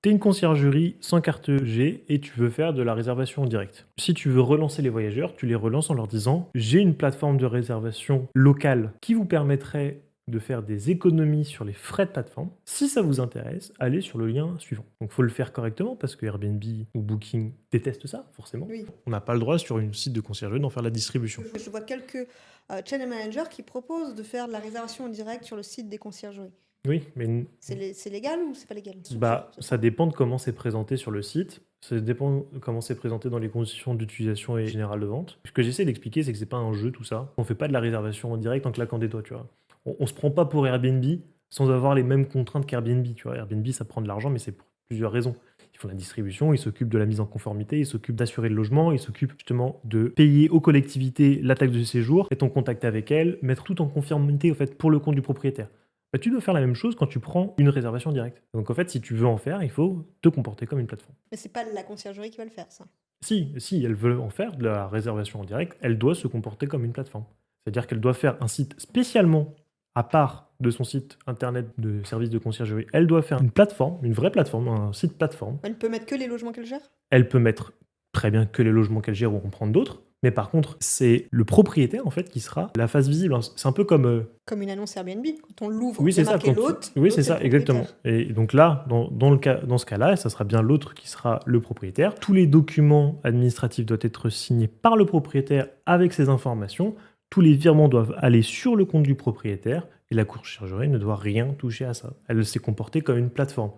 Tu es une conciergerie sans carte G et tu veux faire de la réservation en direct. Si tu veux relancer les voyageurs, tu les relances en leur disant: «J'ai une plateforme de réservation locale qui vous permettrait de faire des économies sur les frais de plateforme. Si ça vous intéresse, allez sur le lien suivant». Donc il faut le faire correctement parce que Airbnb ou Booking détestent ça, forcément. Oui. On n'a pas le droit sur une site de conciergerie d'en faire la distribution. Je vois quelques channel managers qui proposent de faire de la réservation en direct sur le site des conciergeries. Oui, mais C'est légal ou c'est pas légal? ça dépend de comment c'est présenté sur le site. Ça dépend de comment c'est présenté dans les conditions d'utilisation et générales de vente. Ce que j'essaie d'expliquer, c'est que c'est pas un jeu tout ça. On fait pas de la réservation en direct en claquant des doigts, tu vois. On se prend pas pour Airbnb sans avoir les mêmes contraintes qu'Airbnb, tu vois. Airbnb, ça prend de l'argent, mais c'est pour plusieurs raisons. Ils font la distribution, ils s'occupent de la mise en conformité, ils s'occupent d'assurer le logement, ils s'occupent justement de payer aux collectivités la taxe de séjour, être en contact avec elles, mettre tout en conformité au fait pour le compte du propriétaire. Bah, tu dois faire la même chose quand tu prends une réservation directe. Donc en fait, si tu veux en faire, il faut te comporter comme une plateforme. Mais c'est pas la conciergerie qui va le faire, ça. Si elle veut en faire de la réservation en direct, elle doit se comporter comme une plateforme. C'est-à-dire qu'elle doit faire un site spécialement à part de son site internet de service de conciergerie. Elle doit faire une plateforme, une vraie plateforme, un site plateforme. Elle peut mettre que les logements qu'elle gère? Elle peut mettre très bien que les logements qu'elle gère ou en prendre d'autres. Mais par contre, c'est le propriétaire en fait qui sera la face visible. C'est un peu comme Comme une annonce Airbnb. Quand on l'ouvre, oui, il y a c'est ça. marqué l'hôte. Oui, l'autre, c'est ça, le exactement. propriétaire. Et donc là, dans ce cas-là, ça sera bien l'autre qui sera le propriétaire. Tous les documents administratifs doivent être signés par le propriétaire avec ces informations. Tous les virements doivent aller sur le compte du propriétaire et la conciergerie ne doit rien toucher à ça. Elle s'est comportée comme une plateforme.